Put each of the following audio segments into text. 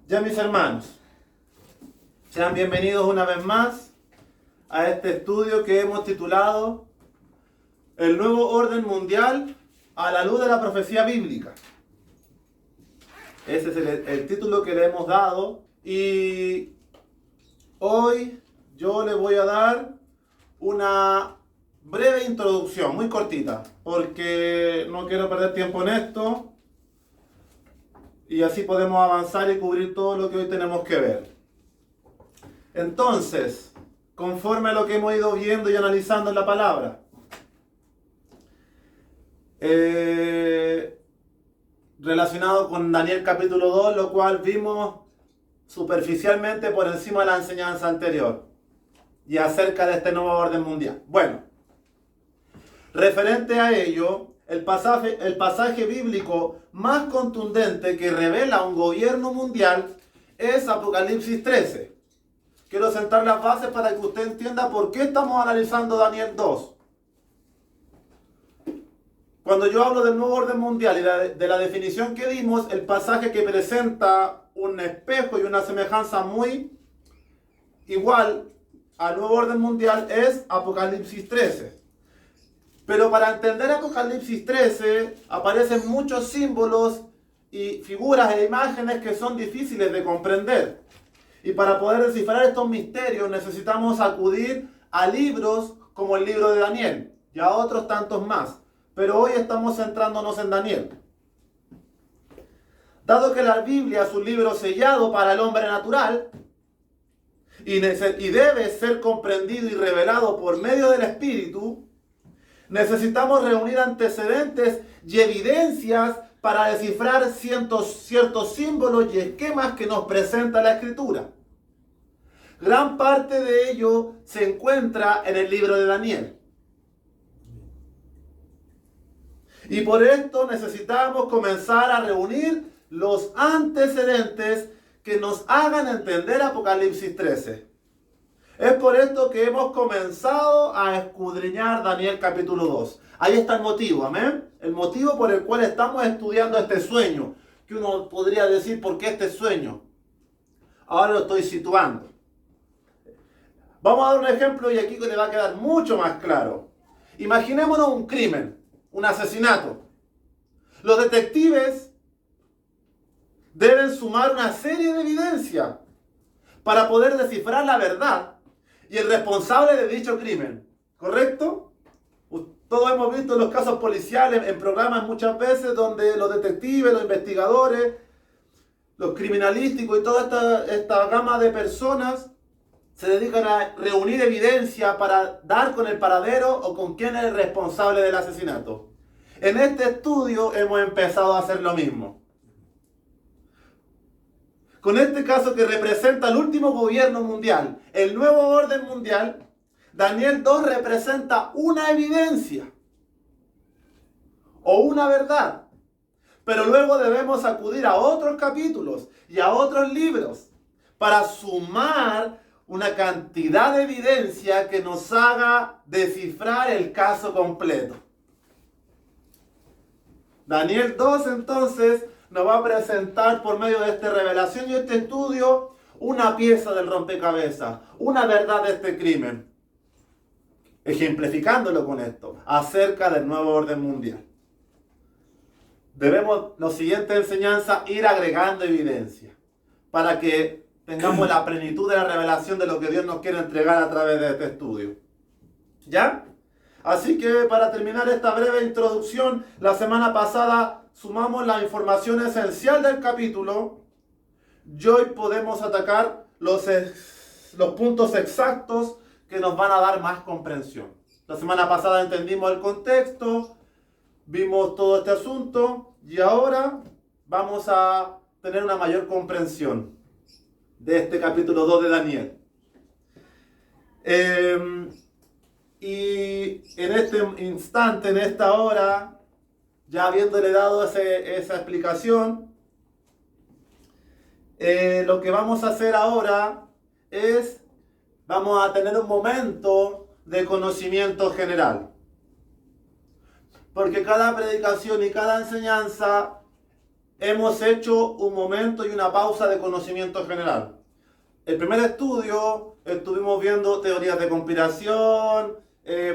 Ya mis hermanos, sean bienvenidos una vez más a este estudio que hemos titulado El nuevo orden mundial a la luz de la profecía bíblica. Ese es el título que le hemos dado y hoy yo le voy a dar una breve introducción, muy cortita, porque no quiero perder tiempo en esto y así podemos avanzar y cubrir todo lo que hoy tenemos que ver. Entonces, conforme a lo que hemos ido viendo y analizando en la palabra, relacionado con Daniel capítulo 2, lo cual vimos superficialmente por encima de la enseñanza anterior y acerca de este nuevo orden mundial. Bueno, referente a ello, el pasaje bíblico más contundente que revela un gobierno mundial es Apocalipsis 13. Quiero sentar las bases para que usted entienda por qué estamos analizando Daniel 2. Cuando yo hablo del nuevo orden mundial y de la definición que dimos, el pasaje que presenta un espejo y una semejanza muy igual al nuevo orden mundial es Apocalipsis 13. Pero para entender Apocalipsis 13 aparecen muchos símbolos y figuras e imágenes que son difíciles de comprender. Y para poder descifrar estos misterios necesitamos acudir a libros como el libro de Daniel y a otros tantos más. Pero hoy estamos centrándonos en Daniel. Dado que la Biblia es un libro sellado para el hombre natural y debe ser comprendido y revelado por medio del Espíritu, necesitamos reunir antecedentes y evidencias para descifrar ciertos símbolos y esquemas que nos presenta la Escritura. Gran parte de ello se encuentra en el libro de Daniel. Y por esto necesitamos comenzar a reunir los antecedentes que nos hagan entender Apocalipsis 13. Es por esto que hemos comenzado a escudriñar Daniel capítulo 2. Ahí está el motivo, amén. El motivo por el cual estamos estudiando este sueño. Que uno podría decir, ¿por qué este sueño? Ahora lo estoy situando. Vamos a dar un ejemplo y aquí le va a quedar mucho más claro. Imaginémonos un crimen, un asesinato. Los detectives deben sumar una serie de evidencia para poder descifrar la verdad y el responsable de dicho crimen, ¿correcto? Todos hemos visto los casos policiales en programas muchas veces donde los detectives, los investigadores, los criminalísticos y toda esta gama de personas se dedican a reunir evidencia para dar con el paradero o con quién es el responsable del asesinato. En este estudio hemos empezado a hacer lo mismo. Con este caso que representa el último gobierno mundial, el nuevo orden mundial, Daniel 2 representa una evidencia o una verdad. Pero luego debemos acudir a otros capítulos y a otros libros para sumar una cantidad de evidencia que nos haga descifrar el caso completo. Daniel 2 entonces nos va a presentar por medio de esta revelación y este estudio una pieza del rompecabezas, una verdad de este crimen, ejemplificándolo con esto, acerca del nuevo orden mundial. Debemos, la siguiente enseñanza, ir agregando evidencia para que tengamos la plenitud de la revelación de lo que Dios nos quiere entregar a través de este estudio. ¿Ya? Así que para terminar esta breve introducción, la semana pasada sumamos la información esencial del capítulo y hoy podemos atacar los puntos exactos que nos van a dar más comprensión. La semana pasada entendimos el contexto, vimos todo este asunto y ahora vamos a tener una mayor comprensión de este capítulo 2 de Daniel. Y en este instante, en esta hora, ya habiéndole dado esa explicación, lo que vamos a hacer ahora es, vamos a tener un momento de conocimiento general. Porque cada predicación y cada enseñanza hemos hecho un momento y una pausa de conocimiento general. El primer estudio estuvimos viendo teorías de conspiración,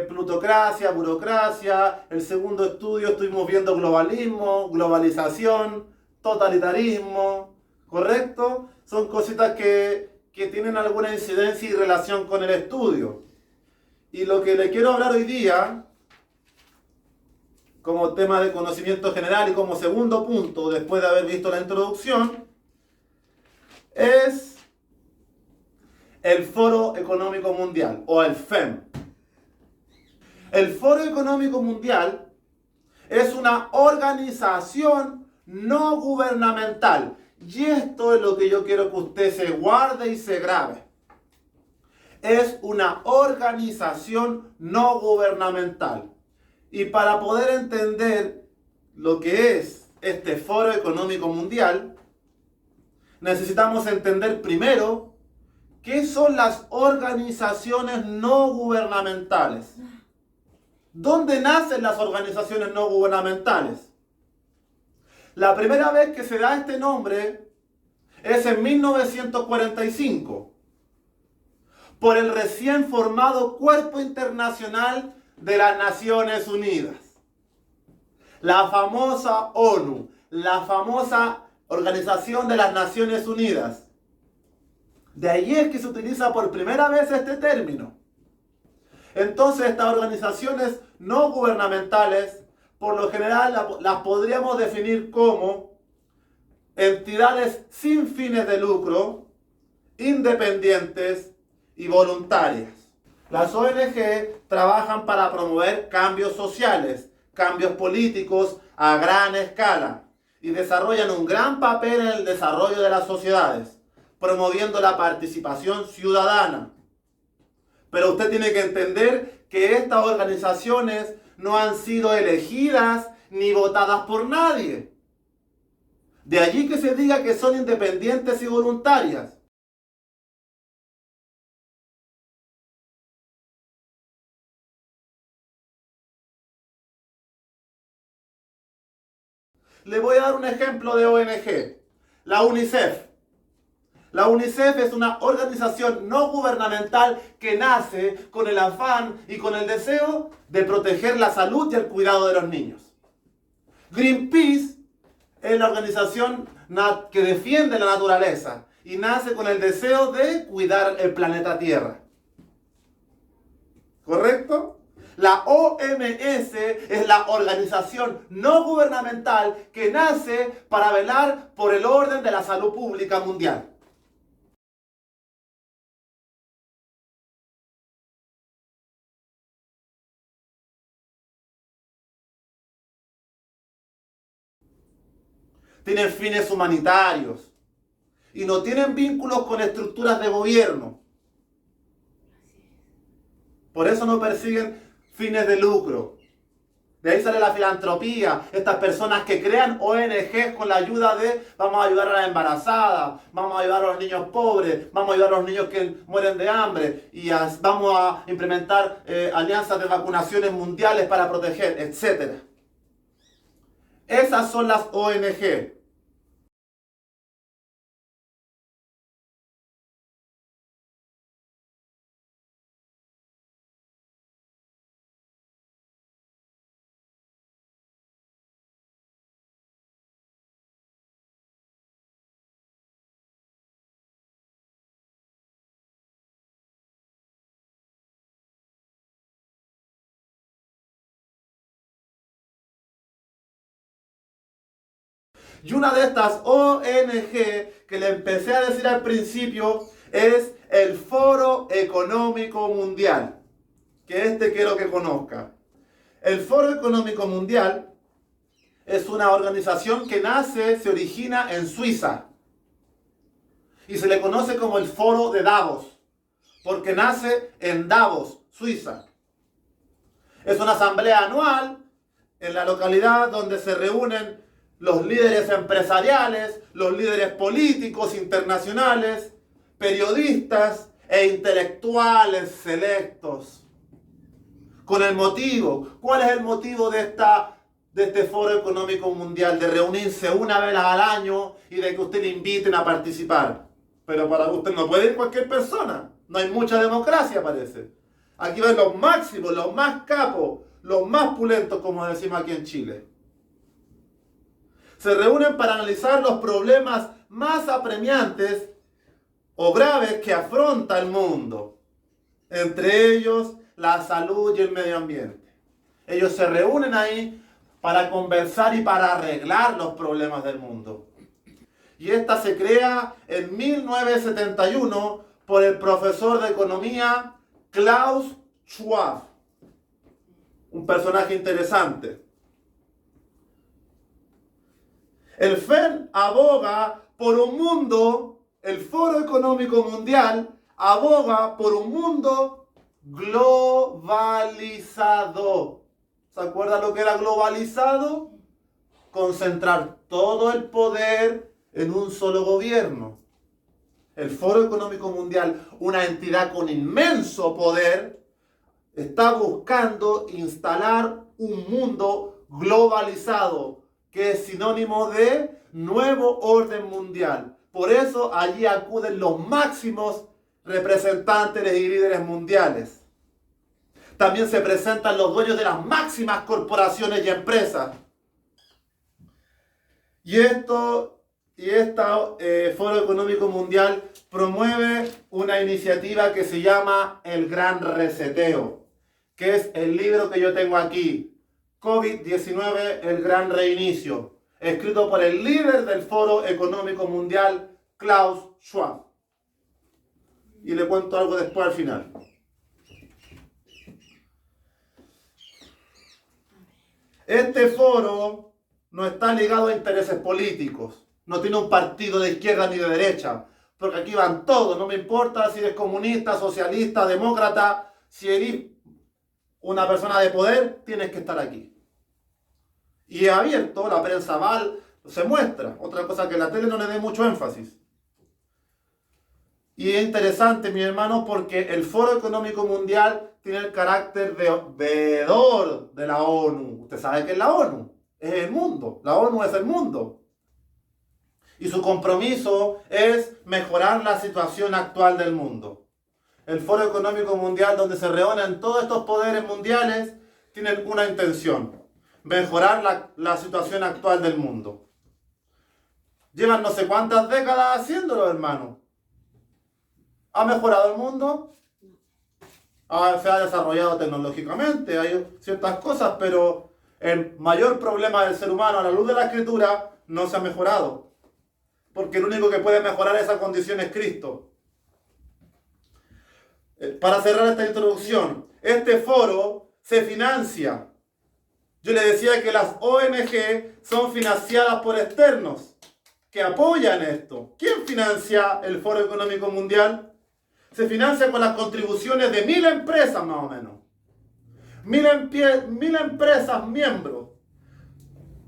plutocracia, burocracia. El segundo estudio estuvimos viendo globalismo, globalización, totalitarismo, ¿correcto? Son cositas que tienen alguna incidencia y relación con el estudio. Y lo que le quiero hablar hoy día, como tema de conocimiento general y como segundo punto, después de haber visto la introducción, es el Foro Económico Mundial, o el FEM. El Foro Económico Mundial es una organización no gubernamental. Y esto es lo que yo quiero que usted se guarde y se grabe. Es una organización no gubernamental. Y para poder entender lo que es este Foro Económico Mundial, necesitamos entender primero qué son las organizaciones no gubernamentales. ¿Dónde nacen las organizaciones no gubernamentales? La primera vez que se da este nombre es en 1945, por el recién formado Cuerpo Internacional de las Naciones Unidas. La famosa ONU, la famosa Organización de las Naciones Unidas. De ahí es que se utiliza por primera vez este término. Entonces estas organizaciones no gubernamentales, por lo general las podríamos definir como entidades sin fines de lucro, independientes y voluntarias. Las ONG trabajan para promover cambios sociales, cambios políticos a gran escala y desarrollan un gran papel en el desarrollo de las sociedades, promoviendo la participación ciudadana. Pero usted tiene que entender que estas organizaciones no han sido elegidas ni votadas por nadie. De allí que se diga que son independientes y voluntarias. Le voy a dar un ejemplo de ONG. La UNICEF. La UNICEF es una organización no gubernamental que nace con el afán y con el deseo de proteger la salud y el cuidado de los niños. Greenpeace es la organización que defiende la naturaleza y nace con el deseo de cuidar el planeta Tierra. ¿Correcto? La OMS es la organización no gubernamental que nace para velar por el orden de la salud pública mundial. Tienen fines humanitarios y no tienen vínculos con estructuras de gobierno. Por eso no persiguen fines de lucro. De ahí sale la filantropía, estas personas que crean ONGs con la ayuda de vamos a ayudar a las embarazadas, vamos a ayudar a los niños pobres, vamos a ayudar a los niños que mueren de hambre y vamos a implementar alianzas de vacunaciones mundiales para proteger, etc. Esas son las ONG. Y una de estas ONG que le empecé a decir al principio es el Foro Económico Mundial, que quiero que conozca. El Foro Económico Mundial es una organización que se origina en Suiza y se le conoce como el Foro de Davos, porque nace en Davos, Suiza. Es una asamblea anual en la localidad donde se reúnen los líderes empresariales, los líderes políticos internacionales, periodistas e intelectuales selectos. Con el motivo, ¿cuál es el motivo de esta de este Foro Económico Mundial, de reunirse una vez al año y de que usted le inviten a participar. Pero para usted no puede ir cualquier persona. No hay mucha democracia, parece. Aquí van los máximos, los más capos, los más pulentos, como decimos aquí en Chile. Se reúnen para analizar los problemas más apremiantes o graves que afronta el mundo. Entre ellos, la salud y el medio ambiente. Ellos se reúnen ahí para conversar y para arreglar los problemas del mundo. Y esta se crea en 1971 por el profesor de economía Klaus Schwab. Un personaje interesante. El FEM aboga por un mundo, el Foro Económico Mundial aboga por un mundo globalizado. ¿Se acuerdan lo que era globalizado? Concentrar todo el poder en un solo gobierno. El Foro Económico Mundial, una entidad con inmenso poder, está buscando instalar un mundo globalizado, que es sinónimo de nuevo orden mundial. Por eso allí acuden los máximos representantes y líderes mundiales. También se presentan los dueños de las máximas corporaciones y empresas. Y Foro Económico Mundial promueve una iniciativa que se llama El Gran Reseteo, que es el libro que yo tengo aquí, COVID-19, El Gran Reinicio, escrito por el líder del Foro Económico Mundial, Klaus Schwab. Y le cuento algo después al final. Este foro no está ligado a intereses políticos, no tiene un partido de izquierda ni de derecha, porque aquí van todos, no me importa si eres comunista, socialista, demócrata, si eres una persona de poder, tienes que estar aquí. Y es abierto, la prensa se muestra, otra cosa que la tele no le dé mucho énfasis. Y es interesante, mi hermano, porque el Foro Económico Mundial tiene el carácter de veedor de la ONU. Usted sabe que es la ONU, es el mundo, la ONU es el mundo. Y su compromiso es mejorar la situación actual del mundo. El Foro Económico Mundial, donde se reúnen todos estos poderes mundiales, tienen una intención: mejorar la situación actual del mundo. Llevan no sé cuántas décadas haciéndolo, hermano. ¿Ha mejorado el mundo? Se ha desarrollado tecnológicamente, hay ciertas cosas, pero el mayor problema del ser humano a la luz de la Escritura no se ha mejorado. Porque el único que puede mejorar esa condición es Cristo. Para cerrar esta introducción, este foro se financia. Yo le decía que las ONG son financiadas por externos que apoyan esto. ¿Quién financia el Foro Económico Mundial? Se financia con las contribuciones de 1000 empresas más o menos. 1000 empresas miembros.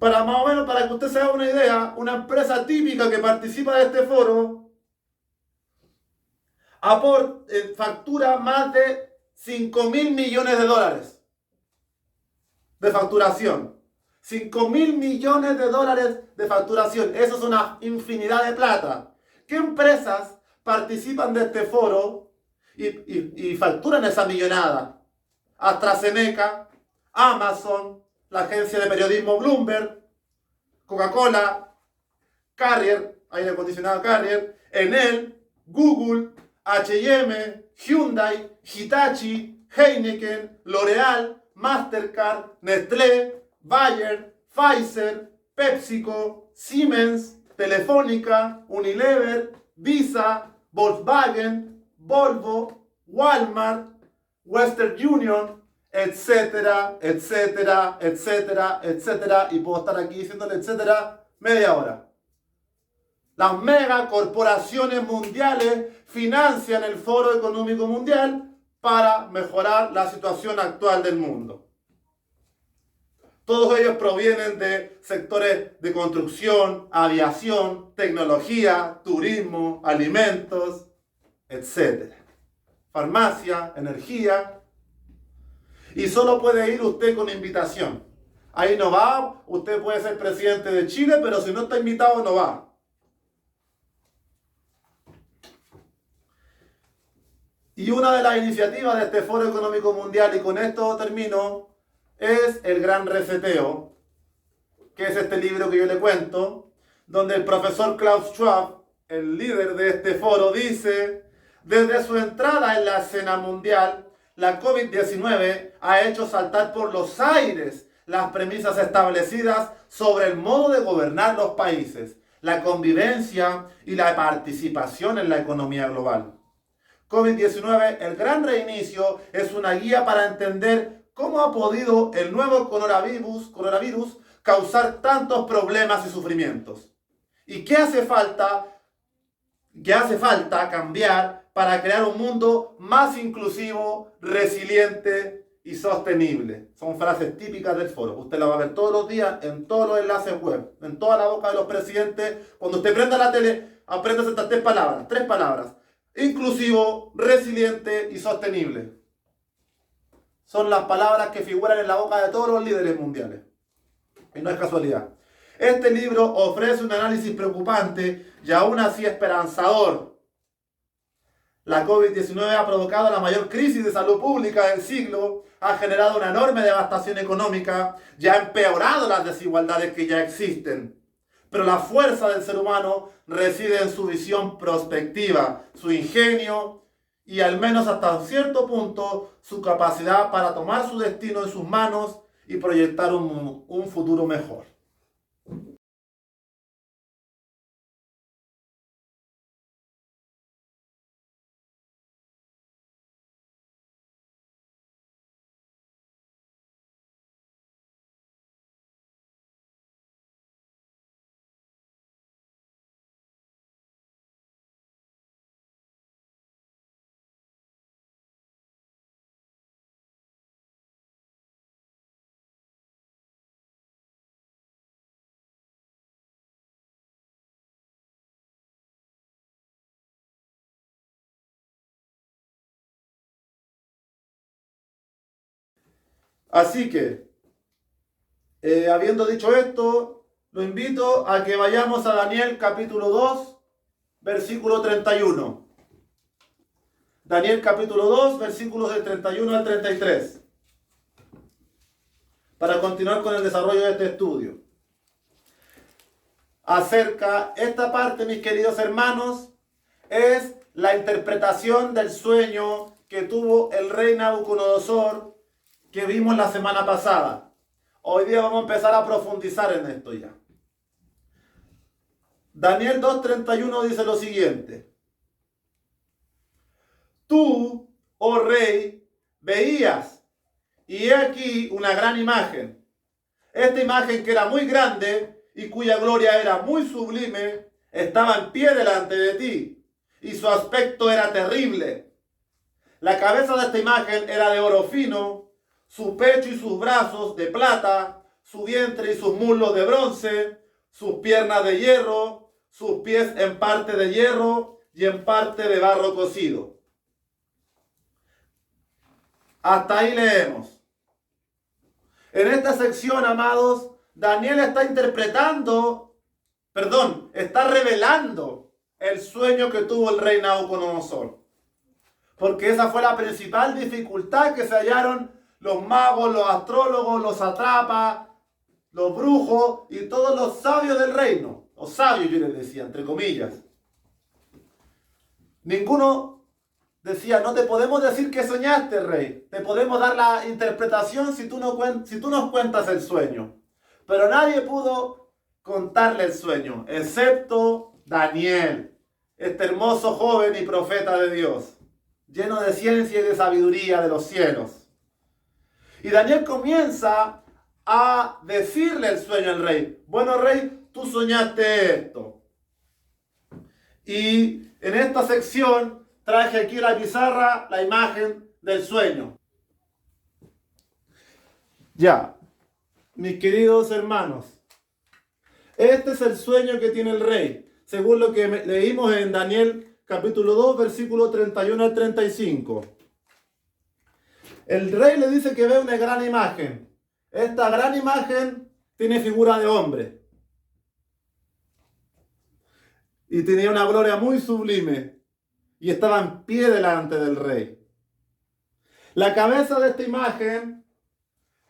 Más o menos, para que usted se haga una idea, una empresa típica que participa de este foro factura más de 5.000 millones de dólares de facturación. 5.000 millones de dólares de facturación. Eso es una infinidad de plata. ¿Qué empresas participan de este foro y facturan esa millonada? AstraZeneca, Amazon, la agencia de periodismo Bloomberg, Coca-Cola, Carrier, aire acondicionado Carrier, Enel, Google, H&M, Hyundai, Hitachi, Heineken, L'Oreal, Mastercard, Nestlé, Bayer, Pfizer, PepsiCo, Siemens, Telefónica, Unilever, Visa, Volkswagen, Volvo, Walmart, Western Union, etcétera, etcétera, etcétera, etcétera. Y puedo estar aquí diciéndole etcétera media hora. Las megacorporaciones mundiales financian el Foro Económico Mundial para mejorar la situación actual del mundo. Todos ellos provienen de sectores de construcción, aviación, tecnología, turismo, alimentos, etc. Farmacia, energía. Y solo puede ir usted con invitación. ahí no va. Usted puede ser presidente de Chile, pero si no está invitado, no va. Y una de las iniciativas de este Foro Económico Mundial, y con esto termino, es el Gran Reseteo, que es este libro que yo le cuento, donde el profesor Klaus Schwab, el líder de este foro, dice: desde su entrada en la escena mundial, la COVID-19 ha hecho saltar por los aires las premisas establecidas sobre el modo de gobernar los países, la convivencia y la participación en la economía global. COVID-19, el gran reinicio, es una guía para entender cómo ha podido el nuevo coronavirus causar tantos problemas y sufrimientos. ¿Y qué hace falta cambiar para crear un mundo más inclusivo, resiliente y sostenible? Son frases típicas del foro. Usted las va a ver todos los días en todos los enlaces web, en toda la boca de los presidentes. Cuando usted prenda la tele, aprenda estas tres palabras. Inclusivo, resiliente y sostenible. Son las palabras que figuran en la boca de todos los líderes mundiales. Y no es casualidad. Este libro ofrece un análisis preocupante y aún así esperanzador. La COVID-19 ha provocado la mayor crisis de salud pública del siglo, ha generado una enorme devastación económica y ha empeorado las desigualdades que ya existen. Pero la fuerza del ser humano reside en su visión prospectiva, su ingenio y, al menos hasta cierto punto, su capacidad para tomar su destino en sus manos y proyectar un futuro mejor. Así que, habiendo dicho esto, lo invito a que vayamos a Daniel capítulo 2, versículo 31. Daniel capítulo 2, versículos del 31 al 33. Para continuar con el desarrollo de este estudio. Esta parte, mis queridos hermanos, es la interpretación del sueño que tuvo el rey Nabucodonosor, que vimos la semana pasada. Hoy día vamos a empezar a profundizar en esto ya. Daniel 2:31 dice lo siguiente: tú, oh rey, veías, y he aquí una gran imagen. Esta imagen, que era muy grande y cuya gloria era muy sublime, estaba en pie delante de ti, y su aspecto era terrible. La cabeza de esta imagen era de oro fino, su pecho y sus brazos de plata, su vientre y sus muslos de bronce, sus piernas de hierro, sus pies en parte de hierro y en parte de barro cocido. Hasta ahí leemos. En esta sección, amados, Daniel está está revelando el sueño que tuvo el rey Nabucodonosor. Porque esa fue la principal dificultad que se hallaron los magos, los astrólogos, los sátrapas, los brujos y todos los sabios del reino. Los sabios, yo les decía, entre comillas. Ninguno decía: no te podemos decir que soñaste, rey. Te podemos dar la interpretación si tú nos cuentas el sueño. Pero nadie pudo contarle el sueño, excepto Daniel, este hermoso joven y profeta de Dios, lleno de ciencia y de sabiduría de los cielos. Y Daniel comienza a decirle el sueño al rey. Bueno, rey, tú soñaste esto. Y en esta sección traje aquí la pizarra, la imagen del sueño. Ya, mis queridos hermanos, este es el sueño que tiene el rey, según lo que leímos en Daniel capítulo 2, versículo 31 al 35. El rey le dice que ve una gran imagen. esta gran imagen tiene figura de hombre. Y tenía una gloria muy sublime. Y estaba en pie delante del rey. La cabeza de esta imagen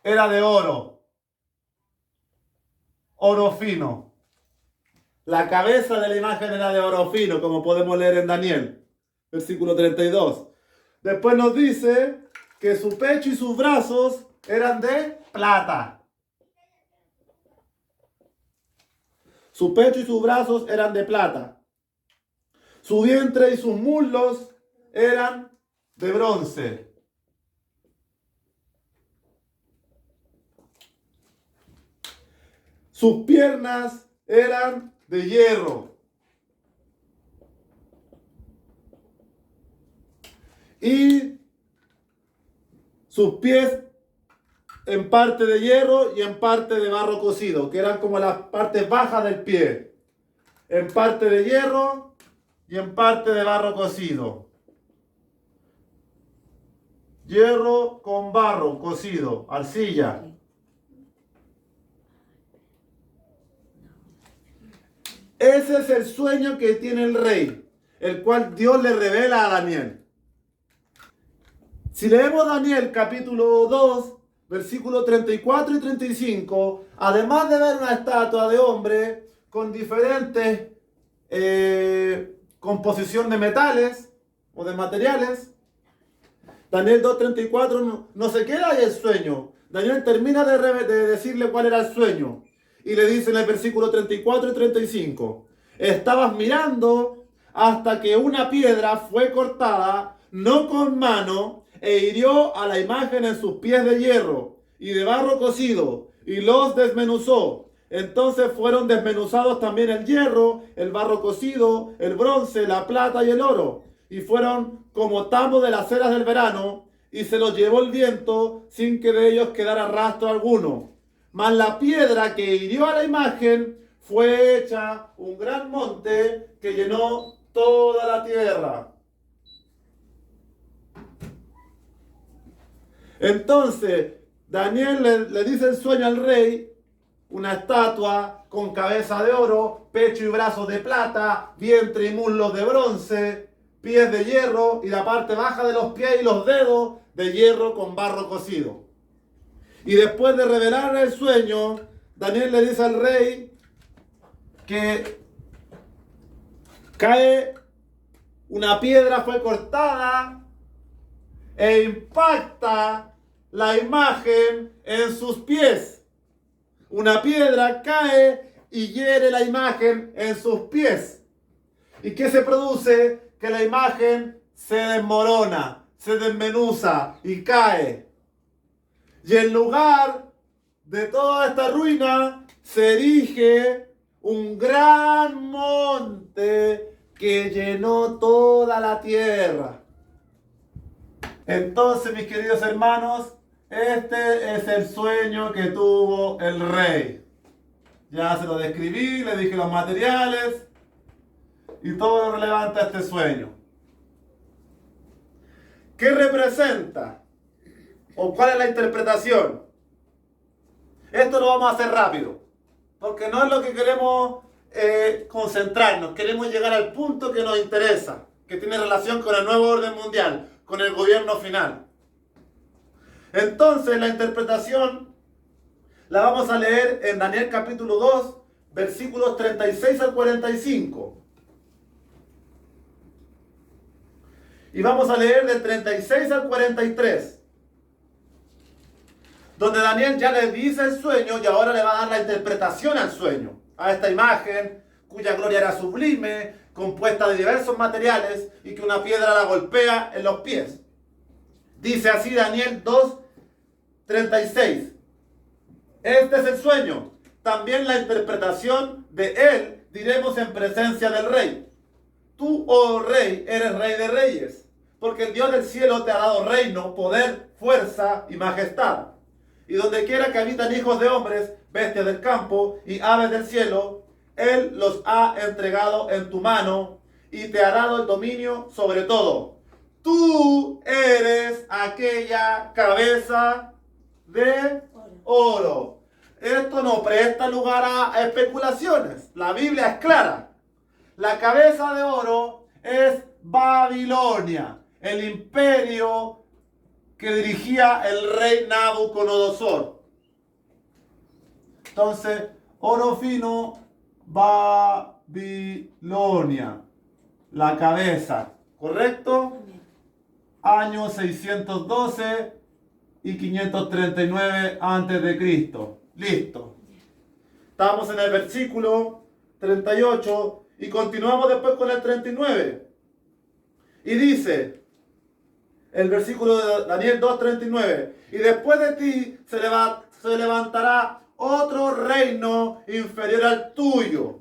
era de oro. Oro fino. La cabeza de la imagen era de oro fino, como podemos leer en Daniel, versículo 32. Después nos dice que su pecho y sus brazos eran de plata. Su pecho y sus brazos eran de plata. Su vientre y sus muslos eran de bronce. Sus piernas eran de hierro. Y sus pies en parte de hierro y en parte de barro cocido, que eran como las partes bajas del pie. En parte de hierro y en parte de barro cocido. Hierro con barro cocido, arcilla. Ese es el sueño que tiene el rey, el cual Dios le revela a Daniel. Si leemos Daniel capítulo 2, versículos 34 y 35, además de ver una estatua de hombre con diferentes composición de metales o de materiales, Daniel 2:34 no se queda ahí el sueño. Daniel termina de decirle cuál era el sueño. Y le dice en el versículo 34 y 35, estabas mirando hasta que una piedra fue cortada, no con mano, e hirió a la imagen en sus pies de hierro y de barro cocido, y los desmenuzó. Entonces fueron desmenuzados también el hierro, el barro cocido, el bronce, la plata y el oro, y fueron como tamo de las eras del verano, y se los llevó el viento sin que de ellos quedara rastro alguno. Mas la piedra que hirió a la imagen fue hecha un gran monte que llenó toda la tierra. Entonces Daniel le dice el sueño al rey: una estatua con cabeza de oro, pecho y brazos de plata, vientre y muslos de bronce, pies de hierro y la parte baja de los pies y los dedos de hierro con barro cocido. Y después de revelar el sueño, Daniel le dice al rey que cae una piedra, fue cortada e impacta la imagen en sus pies. Una piedra cae y hiere la imagen en sus pies. ¿Y qué se produce? Que la imagen se desmorona, se desmenuza y cae. Y en lugar de toda esta ruina se erige un gran monte que llenó toda la tierra. Entonces, mis queridos hermanos, este es el sueño que tuvo el rey. Ya se lo describí, le dije los materiales y todo lo relevante a este sueño. ¿Qué representa? ¿O cuál es la interpretación? Esto lo vamos a hacer rápido, porque no es lo que queremos concentrarnos. Queremos llegar al punto que nos interesa, que tiene relación con el nuevo orden mundial, con el gobierno final. Entonces, la interpretación la vamos a leer en Daniel capítulo 2, versículos 36 al 45. Y vamos a leer del 36 al 43. Donde Daniel ya le dice el sueño y ahora le va a dar la interpretación al sueño. A esta imagen, cuya gloria era sublime, compuesta de diversos materiales y que una piedra la golpea en los pies. Dice así Daniel 2:36. Este es el sueño. También la interpretación de él diremos en presencia del rey. Tú, oh rey, eres rey de reyes, porque el Dios del cielo te ha dado reino, poder, fuerza y majestad. Y donde quiera que habitan hijos de hombres, bestias del campo y aves del cielo, Él los ha entregado en tu mano y te ha dado el dominio sobre todo. Tú eres aquella cabeza de oro. Esto no presta lugar a especulaciones. La Biblia es clara. La cabeza de oro es Babilonia, el imperio que dirigía el rey Nabucodonosor. Entonces, oro fino, Babilonia, la cabeza, ¿correcto? Año 612 y 539 antes de Cristo. Listo. Estamos en el versículo 38 y continuamos después con el 39. Y dice el versículo de Daniel 2:39, y después de ti se levantará otro reino inferior al tuyo.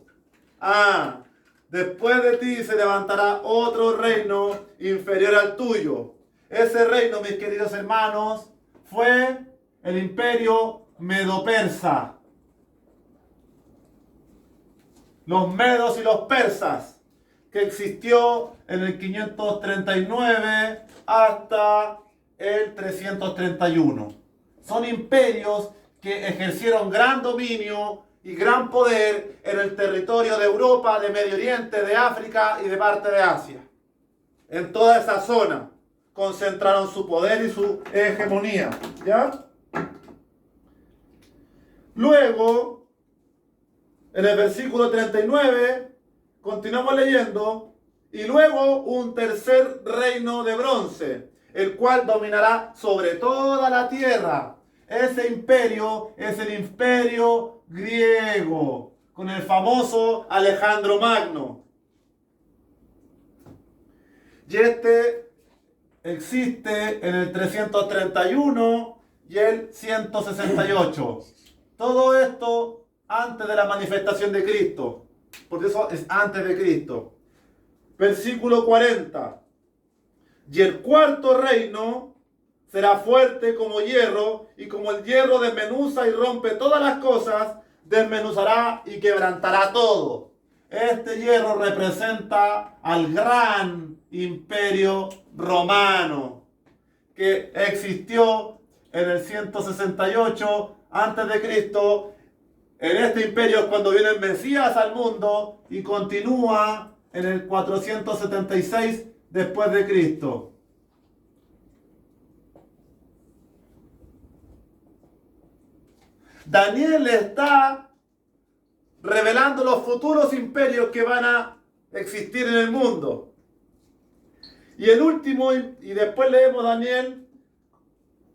Después de ti se levantará otro reino inferior al tuyo. Ese reino, mis queridos hermanos, fue el imperio medo-persa. Los medos y los persas, que existió en el 539 hasta el 331. Son imperios que ejercieron gran dominio y gran poder en el territorio de Europa, de Medio Oriente, de África y de parte de Asia. En toda esa zona concentraron su poder y su hegemonía. ¿Ya? Luego, en el versículo 39, continuamos leyendo, y luego un tercer reino de bronce, el cual dominará sobre toda la tierra. Ese imperio es el imperio griego, con el famoso Alejandro Magno. Y este existe en el 331 y el 168. Todo esto antes de la manifestación de Cristo. Por eso es antes de Cristo. Versículo 40. Y el cuarto reino será fuerte como hierro, y como el hierro desmenuza y rompe todas las cosas, desmenuzará y quebrantará todo. Este hierro representa al gran imperio romano que existió en el 168 antes de Cristo. En este imperio es cuando viene el Mesías al mundo y continúa en el 476 después de Cristo. Daniel está revelando los futuros imperios que van a existir en el mundo. Y el último, y después leemos Daniel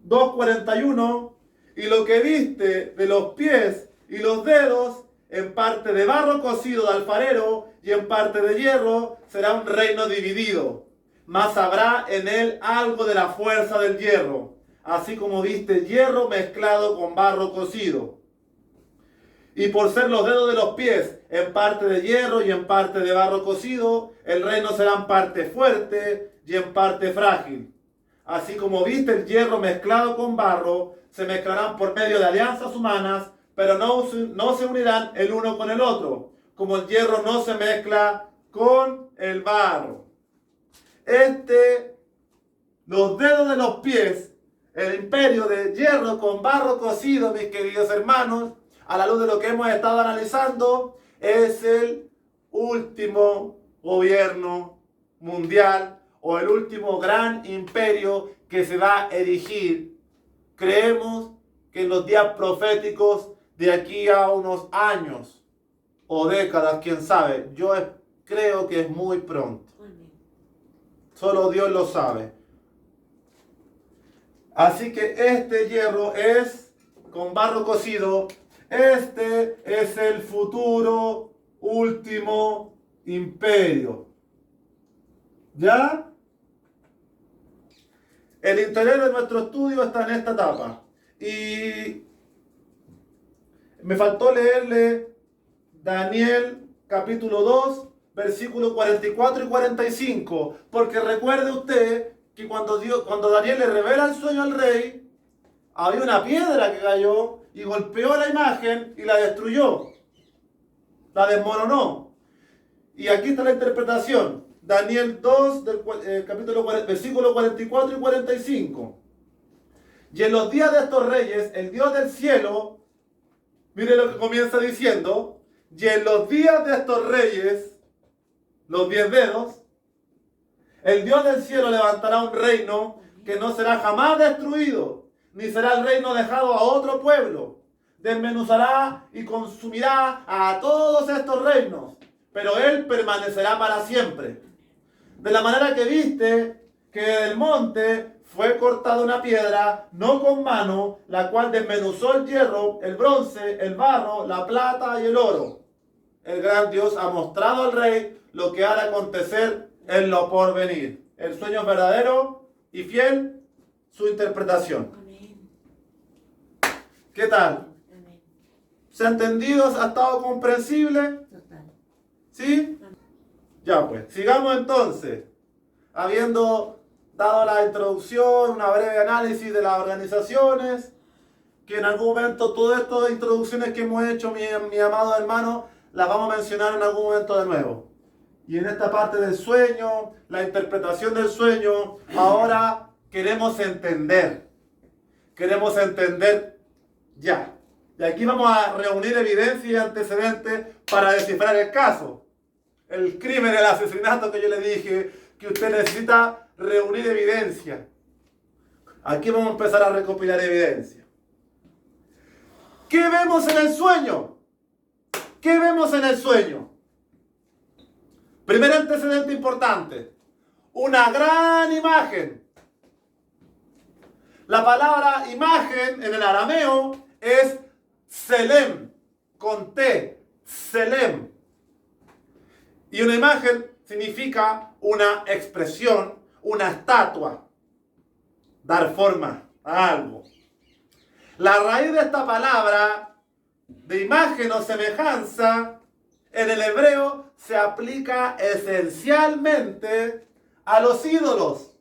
2:41, y lo que viste de los pies y los dedos, en parte de barro cocido de alfarero y en parte de hierro, será un reino dividido, mas habrá en él algo de la fuerza del hierro, así como viste hierro mezclado con barro cocido. Y por ser los dedos de los pies en parte de hierro y en parte de barro cocido, el reino será en parte fuerte y en parte frágil. Así como viste el hierro mezclado con barro, se mezclarán por medio de alianzas humanas, pero no se unirán el uno con el otro, como el hierro no se mezcla con el barro. Los dedos de los pies, el imperio de hierro con barro cocido, mis queridos hermanos, a la luz de lo que hemos estado analizando, es el último gobierno mundial o el último gran imperio que se va a erigir. Creemos que en los días proféticos de aquí a unos años o décadas, quién sabe, yo creo que es muy pronto. Solo Dios lo sabe. Así que este hierro es con barro cocido. Este es el futuro último imperio. ¿Ya? El interés de nuestro estudio está en esta etapa. Y me faltó leerle Daniel capítulo 2, versículos 44 y 45. Porque recuerde usted que cuando Daniel le revela el sueño al rey, había una piedra que cayó y golpeó la imagen y la destruyó. La desmoronó. Y aquí está la interpretación. Daniel 2, versículos 44 y 45. Y en los días de estos reyes, el Dios del cielo, mire lo que comienza diciendo, y en los días de estos reyes, los 10 dedos, el Dios del cielo levantará un reino que no será jamás destruido, ni será el reino dejado a otro pueblo. Desmenuzará y consumirá a todos estos reinos, pero él permanecerá para siempre. De la manera que viste que del monte fue cortada una piedra, no con mano, la cual desmenuzó el hierro, el bronce, el barro, la plata y el oro. El gran Dios ha mostrado al rey lo que ha de acontecer en lo porvenir. El sueño es verdadero y fiel, su interpretación. Amén. ¿Qué tal? Amén. ¿Se ha entendido? ¿Ha estado comprensible? Total. ¿Sí? Ya pues, sigamos entonces. Habiendo dado la introducción, una breve análisis de las organizaciones, que en algún momento todas estas introducciones que hemos hecho, mi amado hermano, las vamos a mencionar en algún momento de nuevo. Y en esta parte del sueño, la interpretación del sueño, ahora queremos entender. Queremos entender ya. Y aquí vamos a reunir evidencia y antecedentes para descifrar el caso. El crimen, el asesinato que yo le dije, que usted necesita reunir evidencia. Aquí vamos a empezar a recopilar evidencia. ¿Qué vemos en el sueño? ¿Qué vemos en el sueño? Primer antecedente importante. Una gran imagen. La palabra imagen en el arameo es Selem, con T, Selem. Y una imagen significa una expresión, una estatua, dar forma a algo. La raíz de esta palabra, de imagen o semejanza, en el hebreo se aplica esencialmente a los ídolos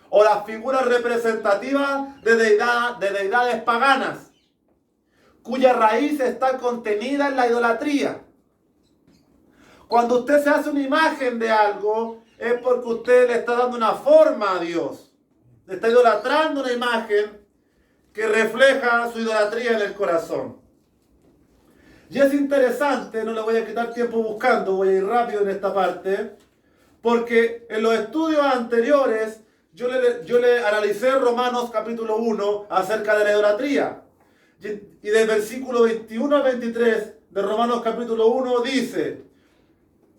o las figuras representativas de deidades paganas, cuya raíz está contenida en la idolatría. Cuando usted se hace una imagen de algo, es porque usted le está dando una forma a Dios. Le está idolatrando una imagen que refleja su idolatría en el corazón. Y es interesante, no le voy a quitar tiempo buscando, voy a ir rápido en esta parte, porque en los estudios anteriores yo le analicé Romanos capítulo 1 acerca de la idolatría. Y del versículo 21 al 23 de Romanos capítulo 1 dice: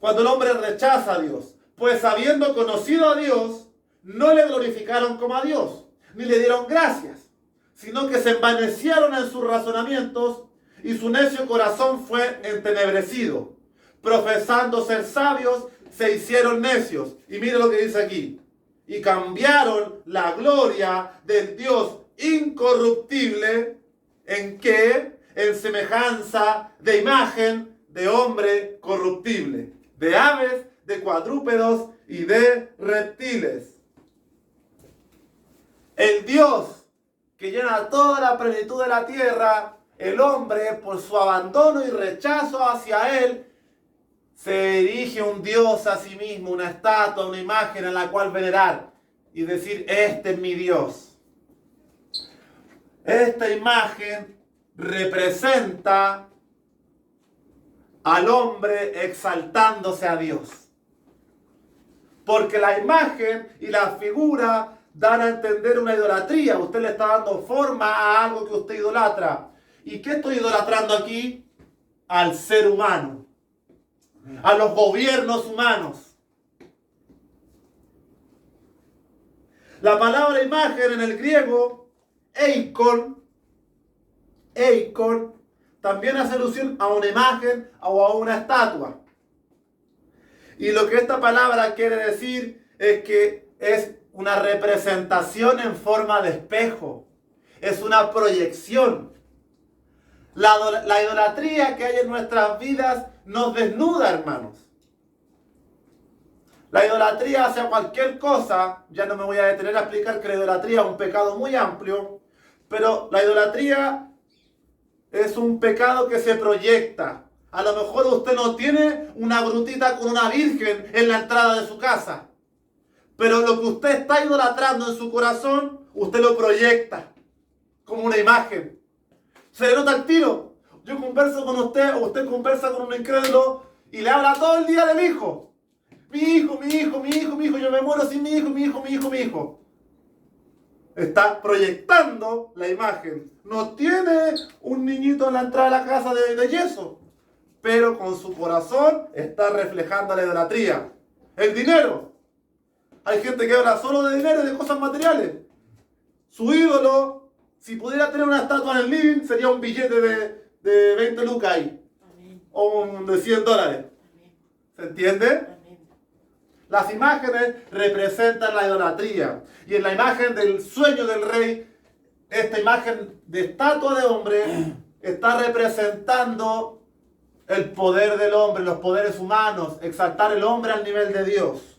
cuando el hombre rechaza a Dios, pues habiendo conocido a Dios, no le glorificaron como a Dios, ni le dieron gracias, sino que se envanecieron en sus razonamientos, y su necio corazón fue entenebrecido. Profesando ser sabios, se hicieron necios. Y mire lo que dice aquí: y cambiaron la gloria del Dios incorruptible, ¿en qué? En semejanza de imagen de hombre corruptible, de aves, de cuadrúpedos y de reptiles. El Dios que llena toda la plenitud de la tierra, el hombre, por su abandono y rechazo hacia él, se erige un Dios a sí mismo, una estatua, una imagen a la cual venerar y decir: este es mi Dios. Esta imagen representa al hombre exaltándose a Dios. Porque la imagen y la figura dan a entender una idolatría. Usted le está dando forma a algo que usted idolatra. ¿Y qué estoy idolatrando aquí? Al ser humano, a los gobiernos humanos. La palabra imagen en el griego, eikon, también hace alusión a una imagen o a una estatua. Y lo que esta palabra quiere decir es que es una representación en forma de espejo. Es una proyección. La idolatría que hay en nuestras vidas nos desnuda, hermanos. La idolatría hacia cualquier cosa, ya no me voy a detener a explicar que la idolatría es un pecado muy amplio, pero la idolatría es un pecado que se proyecta. A lo mejor usted no tiene una grutita con una virgen en la entrada de su casa, Pero lo que usted está idolatrando en su corazón, usted lo proyecta como una imagen. Se le nota el tiro. Yo converso con usted o usted conversa con un incrédulo y le habla todo el día del hijo. Mi hijo, mi hijo, mi hijo, mi hijo. Yo me muero sin mi hijo, mi hijo, mi hijo, mi hijo. Está proyectando la imagen. No tiene un niñito en la entrada de la casa de yeso, pero con su corazón está reflejando la idolatría. El dinero. Hay gente que habla solo de dinero y de cosas materiales. Su ídolo, si pudiera tener una estatua en el living, sería un billete de 20 lucas ahí. Amén. O un de $100. Amén. ¿Se entiende? Amén. Las imágenes representan la idolatría. Y en la imagen del sueño del rey, esta imagen de estatua de hombre está representando el poder del hombre, los poderes humanos, exaltar el hombre al nivel de Dios.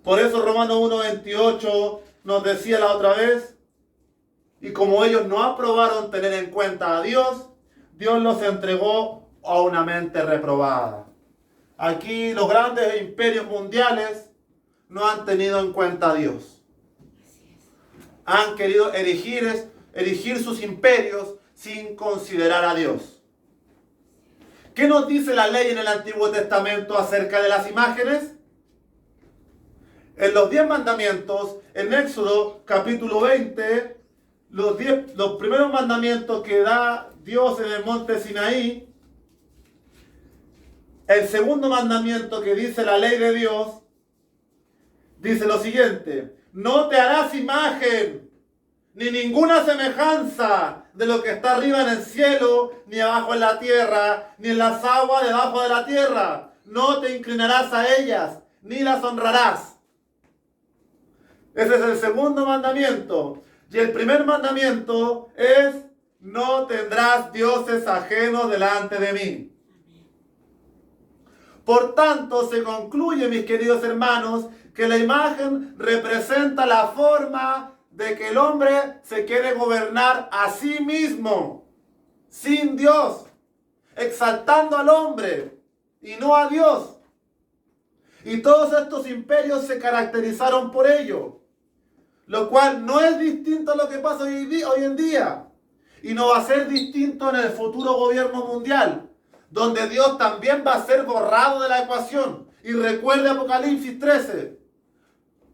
Por eso Romanos 1:28 nos decía la otra vez, y como ellos no aprobaron tener en cuenta a Dios, Dios los entregó a una mente reprobada. Aquí los grandes imperios mundiales no han tenido en cuenta a Dios. Han querido erigir sus imperios sin considerar a Dios. ¿Qué nos dice la ley en el Antiguo Testamento acerca de las imágenes? En los 10 mandamientos, en Éxodo capítulo 20, los primeros mandamientos que da Dios en el monte Sinaí, el segundo mandamiento que dice la ley de Dios, dice lo siguiente: no te harás imagen, ni ninguna semejanza de lo que está arriba en el cielo, ni abajo en la tierra, ni en las aguas debajo de la tierra. No te inclinarás a ellas, ni las honrarás. Ese es el segundo mandamiento. Y el primer mandamiento es: no tendrás dioses ajenos delante de mí. Por tanto, se concluye, mis queridos hermanos, que la imagen representa la forma de que el hombre se quiere gobernar a sí mismo, sin Dios, exaltando al hombre y no a Dios. Y todos estos imperios se caracterizaron por ello, lo cual no es distinto a lo que pasa hoy en día, y no va a ser distinto en el futuro gobierno mundial, donde Dios también va a ser borrado de la ecuación. Y recuerde Apocalipsis 13,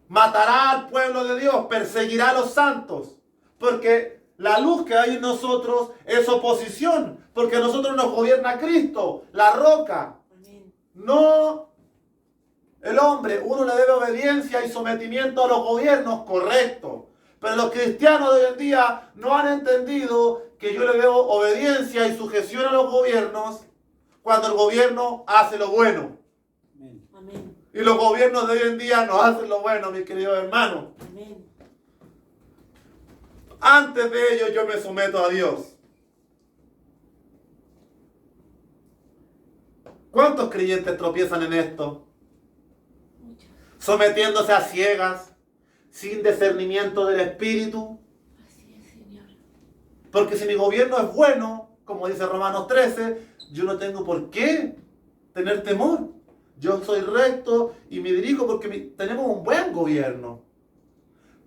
matará al pueblo de Dios, perseguirá a los santos, porque la luz que hay en nosotros es oposición, porque a nosotros nos gobierna Cristo, la roca. Amén. No el hombre. Uno le debe obediencia y sometimiento a los gobiernos, correcto. Pero los cristianos de hoy en día no han entendido que yo le debo obediencia y sujeción a los gobiernos cuando el gobierno hace lo bueno. Amén. Y los gobiernos de hoy en día no hacen lo bueno, mis queridos hermanos. Amén. Antes de ello yo me someto a Dios. ¿Cuántos creyentes tropiezan en esto? Muchos. Sometiéndose a ciegas, sin discernimiento del Espíritu. Así es, Señor. Porque si mi gobierno es bueno, como dice Romanos 13, yo no tengo por qué tener temor. Yo soy recto y me dirijo porque tenemos un buen gobierno.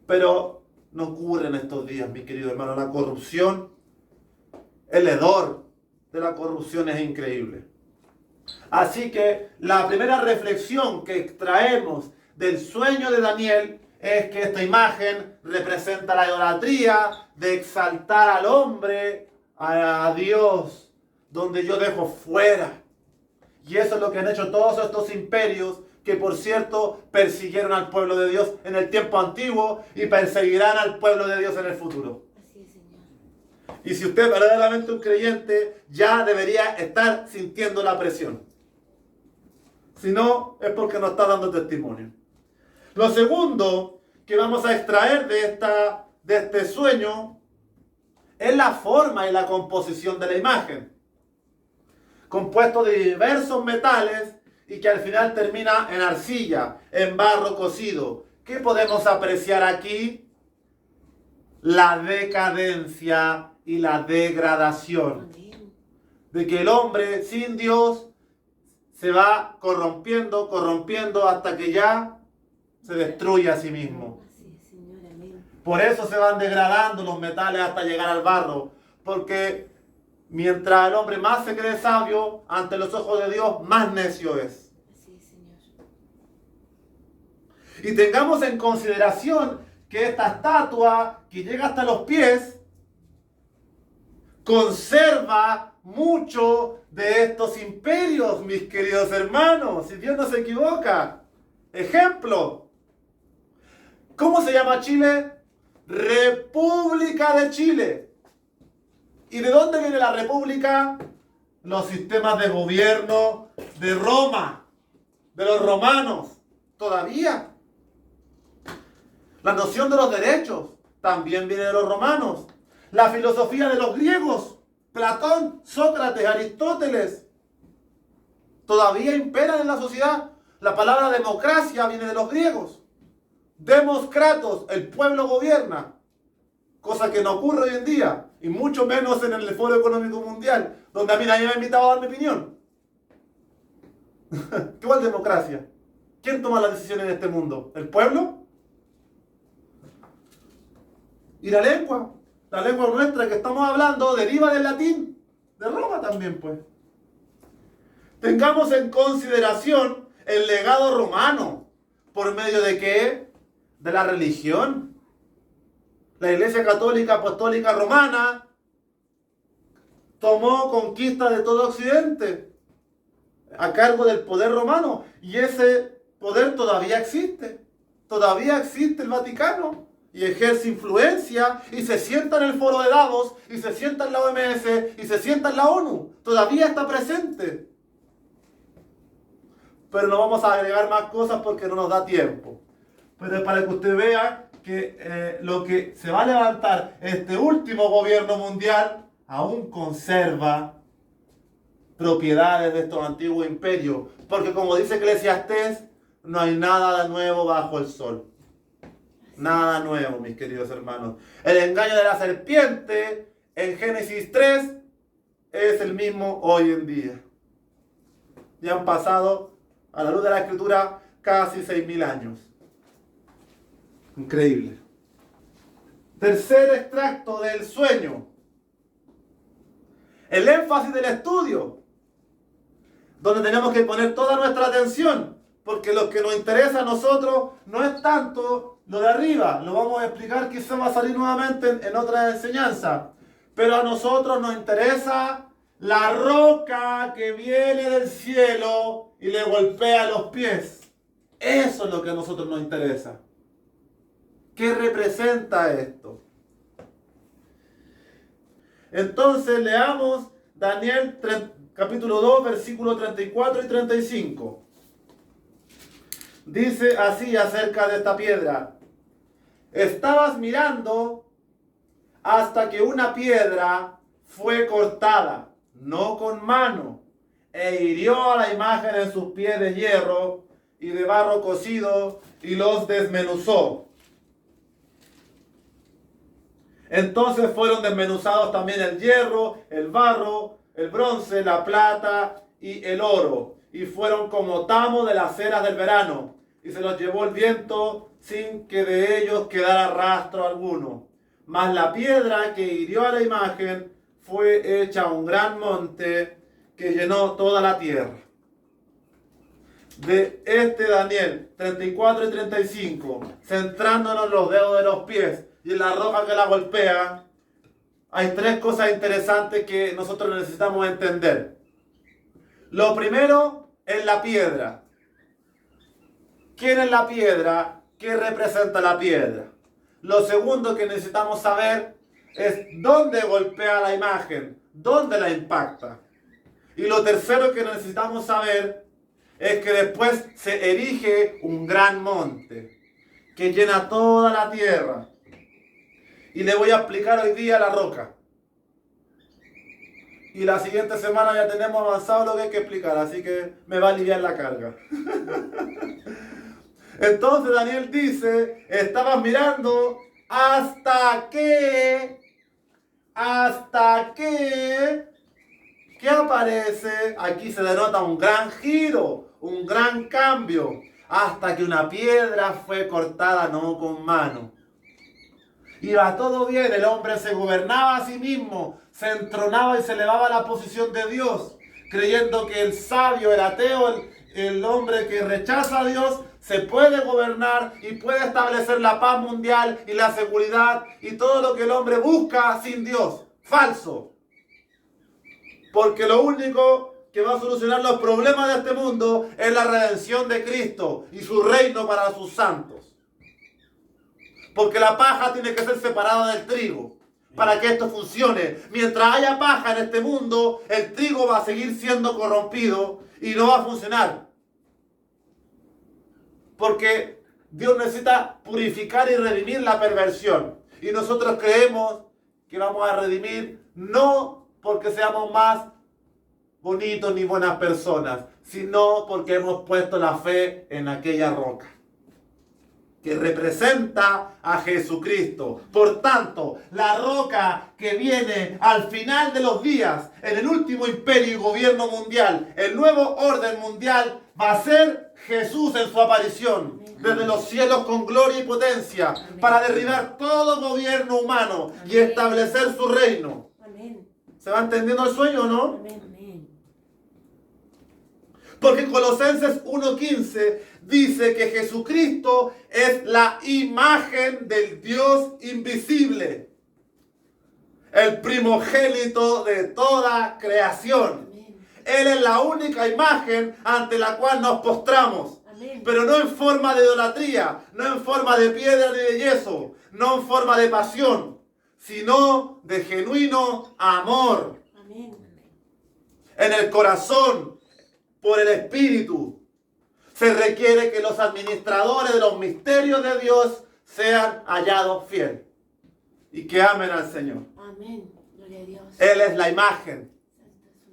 Pero no ocurre en estos días, mi querido hermano. La corrupción, el hedor de la corrupción es increíble. Así que la primera reflexión que extraemos del sueño de Daniel es que esta imagen representa la idolatría de exaltar al hombre a Dios, donde yo dejo fuera. Y eso es lo que han hecho todos estos imperios que, por cierto, persiguieron al pueblo de Dios en el tiempo antiguo y perseguirán al pueblo de Dios en el futuro. Así es, Señor. Y si usted es verdaderamente un creyente, ya debería estar sintiendo la presión. Si no, es porque no está dando testimonio. Lo segundo que vamos a extraer de este sueño es la forma y la composición de la imagen, compuesto de diversos metales y que al final termina en arcilla, en barro cocido. ¿Qué podemos apreciar aquí? La decadencia y la degradación. De que el hombre sin Dios se va corrompiendo, corrompiendo hasta que ya se destruye a sí mismo. Por eso se van degradando los metales hasta llegar al barro, porque mientras el hombre más se cree sabio ante los ojos de Dios, más necio es. Y tengamos en consideración que esta estatua que llega hasta los pies conserva mucho de estos imperios, mis queridos hermanos, si Dios no se equivoca. Ejemplo, ¿cómo se llama Chile? República de Chile. ¿Y de dónde viene la república? Los sistemas de gobierno de Roma, de los romanos, todavía. La noción de los derechos también viene de los romanos. La filosofía de los griegos, Platón, Sócrates, Aristóteles, todavía imperan en la sociedad. La palabra democracia viene de los griegos. Demos kratos, el pueblo gobierna, cosa que no ocurre hoy en día, y mucho menos en el Foro Económico Mundial, donde a mí nadie me ha invitado a dar mi opinión. ¿Cuál democracia? ¿Quién toma las decisiones en este mundo? ¿El pueblo? ¿Y la lengua? La lengua nuestra que estamos hablando deriva del latín, de Roma también, pues. Tengamos en consideración el legado romano. ¿Por medio de qué? De la religión. La Iglesia Católica Apostólica Romana tomó conquista de todo Occidente a cargo del poder romano. Y ese poder todavía existe. Todavía existe el Vaticano. Y ejerce influencia y se sienta en el foro de Davos y se sienta en la OMS y se sienta en la ONU. Todavía está presente. Pero no vamos a agregar más cosas porque no nos da tiempo. Pero es para que usted vea que lo que se va a levantar este último gobierno mundial aún conserva propiedades de estos antiguos imperios. Porque como dice Eclesiastés, no hay nada de nuevo bajo el sol. Nada nuevo, mis queridos hermanos. El engaño de la serpiente en Génesis 3 es el mismo hoy en día. Ya han pasado, a la luz de la Escritura, casi 6.000 años. Increíble. Tercer extracto del sueño. El énfasis del estudio, donde tenemos que poner toda nuestra atención, porque lo que nos interesa a nosotros no es tanto lo de arriba, lo vamos a explicar, quizá va a salir nuevamente en otra enseñanza, pero a nosotros nos interesa la roca que viene del cielo y le golpea los pies. Eso es lo que a nosotros nos interesa. ¿Qué representa esto? Entonces leamos Daniel capítulo 2, versículos 34 y 35. Dice así acerca de esta piedra: estabas mirando hasta que una piedra fue cortada, no con mano, e hirió a la imagen en sus pies de hierro y de barro cocido y los desmenuzó. Entonces fueron desmenuzados también el hierro, el barro, el bronce, la plata y el oro, y fueron como tamo de las eras del verano, y se los llevó el viento sin que de ellos quedara rastro alguno. Mas la piedra que hirió a la imagen fue hecha un gran monte que llenó toda la tierra. De Daniel 34 y 35, centrándonos en los dedos de los pies y en la roca que la golpea, hay tres cosas interesantes que nosotros necesitamos entender. Lo primero es la piedra. ¿Quién es la piedra? ¿Qué representa la piedra? Lo segundo que necesitamos saber es dónde golpea la imagen, dónde la impacta. Y lo tercero que necesitamos saber es que después se erige un gran monte que llena toda la tierra. Y le voy a explicar hoy día la roca. Y la siguiente semana ya tenemos avanzado lo que hay que explicar, así que me va a aliviar la carga. Entonces Daniel dice, estabas mirando hasta que ¿qué aparece? Aquí se denota un gran giro, un gran cambio, hasta que una piedra fue cortada no con mano. Iba todo bien, el hombre se gobernaba a sí mismo, se entronaba y se elevaba a la posición de Dios, creyendo que el sabio, el ateo, el hombre que rechaza a Dios, se puede gobernar y puede establecer la paz mundial y la seguridad y todo lo que el hombre busca sin Dios. Falso. Porque lo único que va a solucionar los problemas de este mundo es la redención de Cristo y su reino para sus santos. Porque la paja tiene que ser separada del trigo para que esto funcione. Mientras haya paja en este mundo, el trigo va a seguir siendo corrompido y no va a funcionar. Porque Dios necesita purificar y redimir la perversión. Y nosotros creemos que vamos a redimir no porque seamos más bonitos ni buenas personas, sino porque hemos puesto la fe en aquella roca que representa a Jesucristo. Por tanto, la roca que viene al final de los días, en el último imperio y gobierno mundial, el nuevo orden mundial, va a ser Jesús en su aparición desde los cielos con gloria y potencia para derribar todo gobierno humano y establecer su reino. ¿Se va entendiendo el sueño o no? Porque Colosenses 1:15 dice que Jesucristo es la imagen del Dios invisible, el primogénito de toda creación. Él es la única imagen ante la cual nos postramos, pero no en forma de idolatría, no en forma de piedra ni de yeso, no en forma de pasión, sino de genuino amor. En el corazón, por el Espíritu. Se requiere que los administradores de los misterios de Dios sean hallados fieles y que amen al Señor. Amén. Gloria a Dios. Él es la imagen,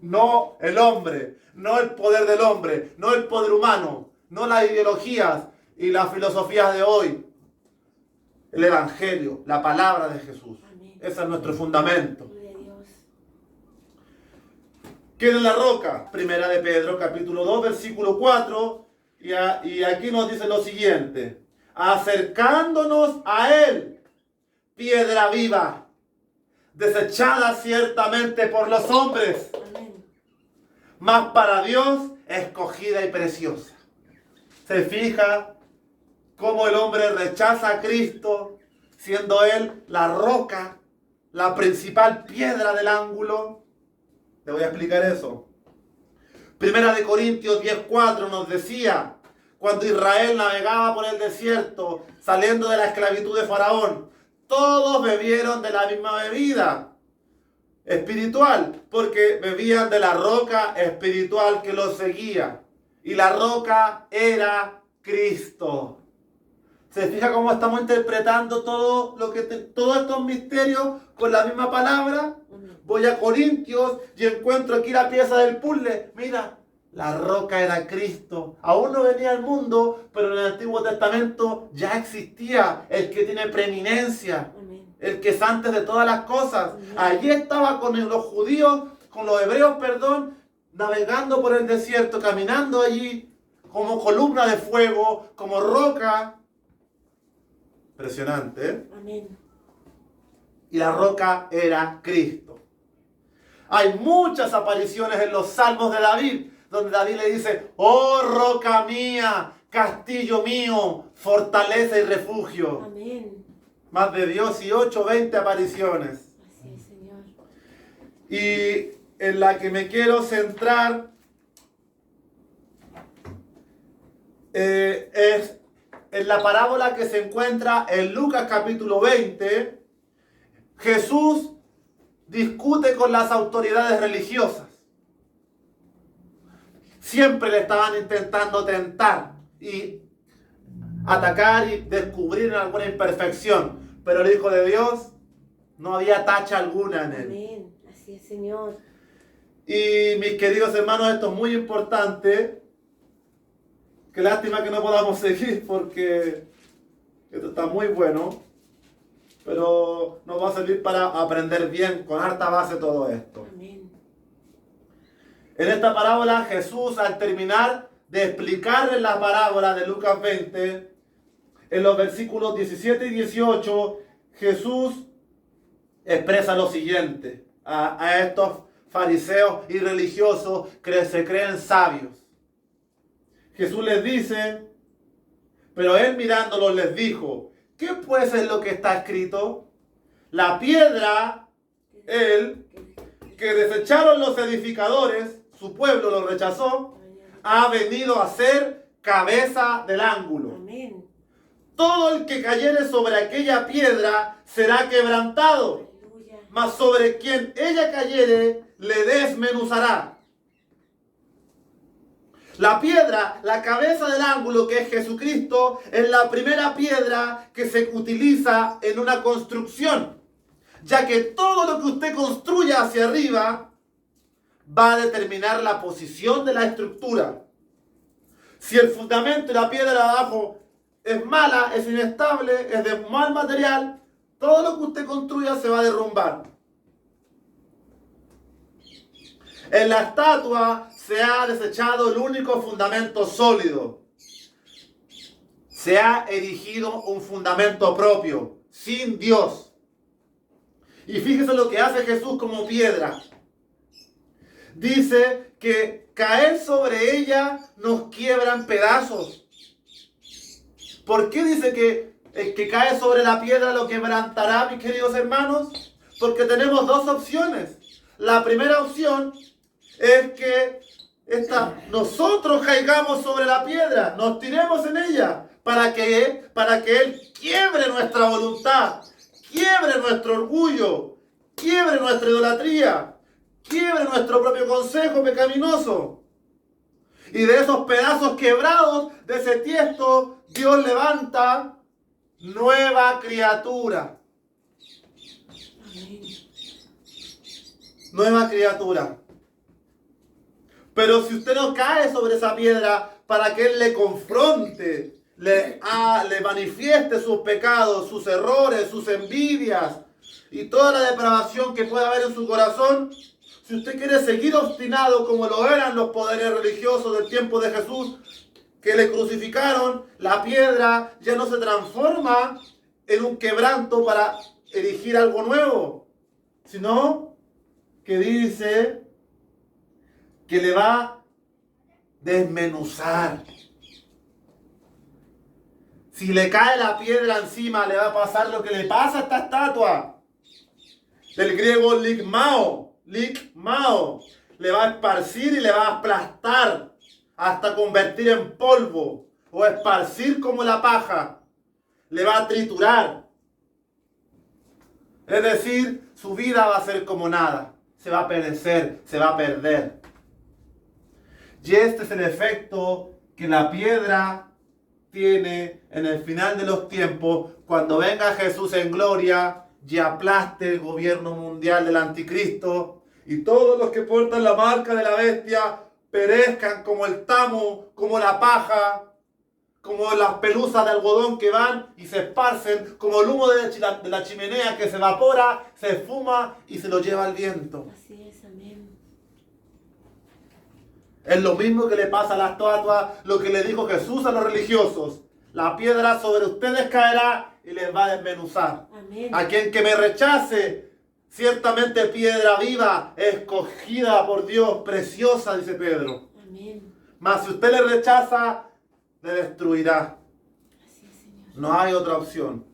no el hombre, no el poder del hombre, no el poder humano, no las ideologías y las filosofías de hoy. El Evangelio, la palabra de Jesús. Amén. Ese es nuestro fundamento. Gloria a Dios. ¿Quién es la roca? Primera de Pedro, capítulo 2, versículo 4. Y aquí nos dice lo siguiente. Acercándonos a Él, piedra viva, desechada ciertamente por los hombres, Amén. mas para Dios escogida y preciosa. ¿Se fija cómo el hombre rechaza a Cristo, siendo Él la roca, la principal piedra del ángulo? Te voy a explicar eso. Primera de Corintios 10:4 nos decía, cuando Israel navegaba por el desierto, saliendo de la esclavitud de Faraón, todos bebieron de la misma bebida espiritual, porque bebían de la roca espiritual que los seguía. Y la roca era Cristo. ¿Se fija cómo estamos interpretando todos estos misterios con la misma palabra? Voy a Corintios y encuentro aquí la pieza del puzzle. Mira, la roca era Cristo. Aún no venía al mundo, pero en el Antiguo Testamento ya existía el que tiene preeminencia, el que es antes de todas las cosas. Allí estaba con los judíos, con los hebreos, navegando por el desierto, caminando allí como columna de fuego, como roca. Impresionante, ¿eh? Amén. Y la roca era Cristo. Hay muchas apariciones en los salmos de David, donde David le dice, oh roca mía, castillo mío, fortaleza y refugio. Amén. Más de 18, 20 apariciones. Así es, Señor. Y en la que me quiero centrar es en la parábola que se encuentra en Lucas capítulo 20. Jesús discute con las autoridades religiosas. Siempre le estaban intentando tentar y atacar y descubrir alguna imperfección. Pero el Hijo de Dios no había tacha alguna en él. Amén. Así es, Señor. Y mis queridos hermanos, esto es muy importante. Qué lástima que no podamos seguir porque esto está muy bueno. Pero nos va a servir para aprender bien con harta base todo esto. Amén. En esta parábola Jesús, al terminar de explicarles la parábola de Lucas 20, en los versículos 17 y 18, Jesús expresa lo siguiente a estos fariseos y religiosos que se creen sabios. Jesús les dice, pero él mirándolos les dijo, ¿qué pues es lo que está escrito? La piedra, él, que desecharon los edificadores, su pueblo lo rechazó, ha venido a ser cabeza del ángulo. Amén. Todo el que cayere sobre aquella piedra será quebrantado, Aleluya. mas sobre quien ella cayere le desmenuzará. La piedra, la cabeza del ángulo, que es Jesucristo, es la primera piedra que se utiliza en una construcción, ya que todo lo que usted construya hacia arriba va a determinar la posición de la estructura. Si el fundamento y la piedra de abajo es mala, es inestable, es de mal material, todo lo que usted construya se va a derrumbar. En la estatua se ha desechado el único fundamento sólido. Se ha erigido un fundamento propio, sin Dios. Y fíjese lo que hace Jesús como piedra. Dice que caer sobre ella nos quiebra en pedazos. ¿Por qué dice que el que cae sobre la piedra lo quebrantará, mis queridos hermanos? Porque tenemos dos opciones. La primera opción es que nosotros caigamos sobre la piedra, nos tiremos en ella, para que Él quiebre nuestra voluntad, quiebre nuestro orgullo, quiebre nuestra idolatría, quiebre nuestro propio consejo pecaminoso. Y de esos pedazos quebrados, de ese tiesto, Dios levanta nueva criatura. Amén. Nueva criatura. Pero si usted no cae sobre esa piedra para que Él le confronte, le manifieste sus pecados, sus errores, sus envidias y toda la depravación que pueda haber en su corazón, si usted quiere seguir obstinado como lo eran los poderes religiosos del tiempo de Jesús, que le crucificaron, la piedra ya no se transforma en un quebranto para erigir algo nuevo, sino que dice que le va a desmenuzar. Si le cae la piedra encima, le va a pasar lo que le pasa a esta estatua. Del griego ligmao, le va a esparcir y le va a aplastar hasta convertir en polvo, o esparcir como la paja. Le va a triturar. Es decir, su vida va a ser como nada. Se va a perecer, se va a perder. Y este es el efecto que la piedra tiene en el final de los tiempos, cuando venga Jesús en gloria y aplaste el gobierno mundial del anticristo, y todos los que portan la marca de la bestia perezcan como el tamo, como la paja, como las pelusas de algodón que van y se esparcen, como el humo de la chimenea que se evapora, se esfuma y se lo lleva el viento. Así es, amén. Es lo mismo que le pasa a la estatua, lo que le dijo Jesús a los religiosos. La piedra sobre ustedes caerá y les va a desmenuzar. Amén. A quien que me rechace, ciertamente piedra viva, escogida por Dios, preciosa, dice Pedro. Amén. Mas si usted le rechaza, le destruirá. Así es, Señor. No hay otra opción.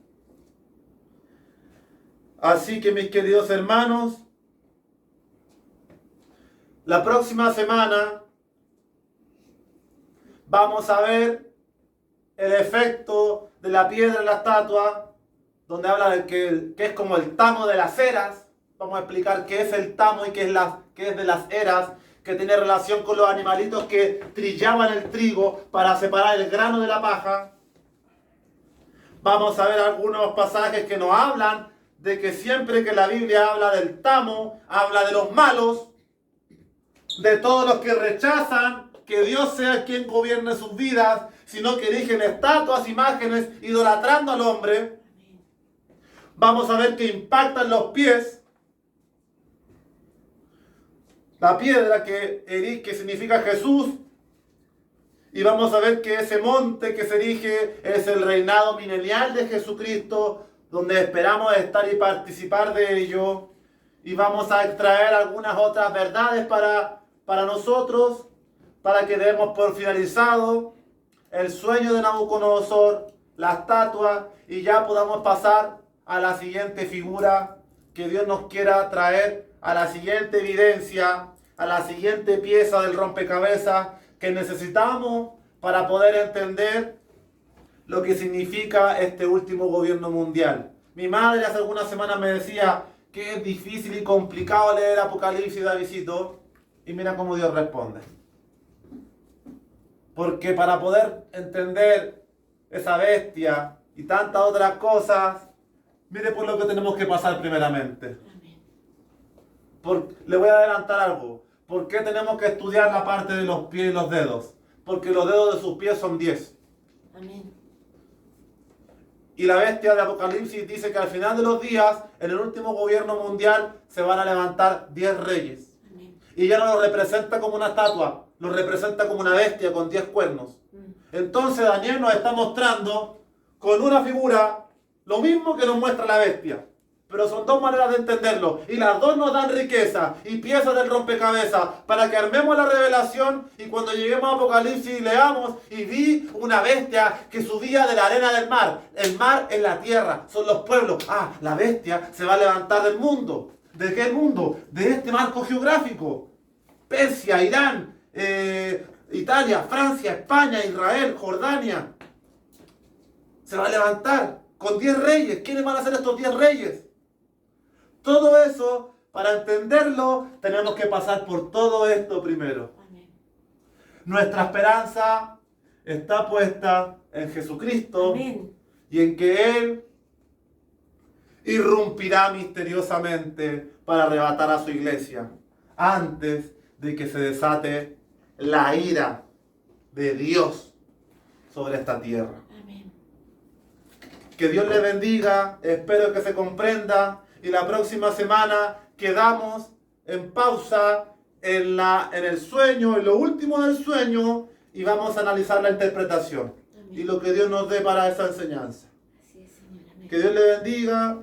Así que, mis queridos hermanos, la próxima semana vamos a ver el efecto de la piedra en la estatua, donde habla de que es como el tamo de las eras. Vamos a explicar qué es el tamo y qué es de las eras, que tiene relación con los animalitos que trillaban el trigo para separar el grano de la paja. Vamos a ver algunos pasajes que nos hablan de que siempre que la Biblia habla del tamo, habla de los malos, de todos los que rechazan que Dios sea quien gobierne sus vidas, sino que erigen estatuas, imágenes, idolatrando al hombre. Vamos a ver que impactan los pies, la piedra que significa Jesús. Y vamos a ver que ese monte que se erige es el reinado milenial de Jesucristo, donde esperamos estar y participar de ello. Y vamos a extraer algunas otras verdades para nosotros, para que demos por finalizado el sueño de Nabucodonosor, la estatua, y ya podamos pasar a la siguiente figura que Dios nos quiera traer, a la siguiente evidencia, a la siguiente pieza del rompecabezas que necesitamos para poder entender lo que significa este último gobierno mundial. Mi madre hace algunas semanas me decía que es difícil y complicado leer Apocalipsis, Davidcito, y mira cómo Dios responde. Porque para poder entender esa bestia y tantas otras cosas, mire por lo que tenemos que pasar primeramente. Le voy a adelantar algo. ¿Por qué tenemos que estudiar la parte de los pies y los dedos? Porque los dedos de sus pies son 10. Amén. Y la bestia de Apocalipsis dice que al final de los días, en el último gobierno mundial, se van a levantar 10 reyes. Amén. Y ya no lo representa como una estatua, lo representa como una bestia con 10 cuernos. Entonces Daniel nos está mostrando con una figura lo mismo que nos muestra la bestia. Pero son dos maneras de entenderlo. Y las dos nos dan riqueza y piezas del rompecabezas para que armemos la revelación y cuando lleguemos a Apocalipsis leamos y vi una bestia que subía de la arena del mar. El mar es la tierra, son los pueblos. Ah, la bestia se va a levantar del mundo. ¿De qué mundo? De este marco geográfico. Persia, Irán, Italia, Francia, España, Israel, Jordania. Se va a levantar con 10 reyes. ¿Quiénes van a ser estos 10 reyes? Todo eso, para entenderlo, tenemos que pasar por todo esto primero. Amén. Nuestra esperanza está puesta en Jesucristo. Amén. Y en que Él irrumpirá misteriosamente para arrebatar a su iglesia antes de que se desate la ira de Dios sobre esta tierra. Amén. Que Dios les bendiga, espero que se comprenda. Y la próxima semana quedamos en pausa en el sueño, en lo último del sueño, y vamos a analizar la interpretación. Amén. Y lo que Dios nos dé para esa enseñanza. Así es, Señor. Amén. Que Dios le bendiga.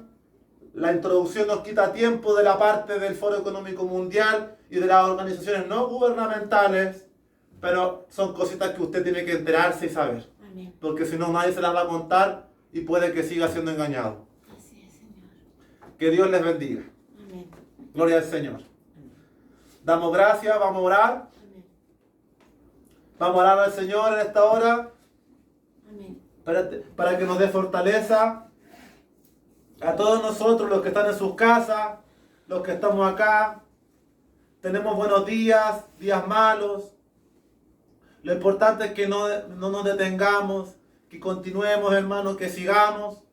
La introducción nos quita tiempo de la parte del Foro Económico Mundial y de las organizaciones no gubernamentales, pero son cositas que usted tiene que enterarse y saber. Amén. Porque si no, nadie se las va a contar y puede que siga siendo engañado. Así es, Señor. Que Dios les bendiga. Amén. Gloria al Señor. Damos gracias, vamos a orar. Amén. Vamos a orar al Señor en esta hora Amén. para que nos dé fortaleza. A todos nosotros, los que están en sus casas, los que estamos acá, tenemos buenos días, días malos. Lo importante es que no nos detengamos, que continuemos, hermanos, que sigamos.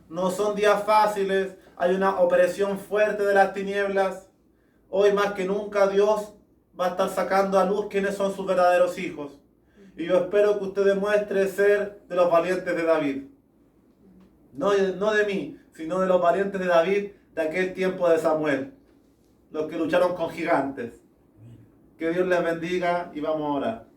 No son días fáciles, hay una opresión fuerte de las tinieblas. Hoy más que nunca Dios va a estar sacando a luz quiénes son sus verdaderos hijos. Y yo espero que usted demuestre ser de los valientes de David. No de mí, sino de los valientes de David de aquel tiempo de Samuel. Los que lucharon con gigantes. Que Dios les bendiga y vamos a orar.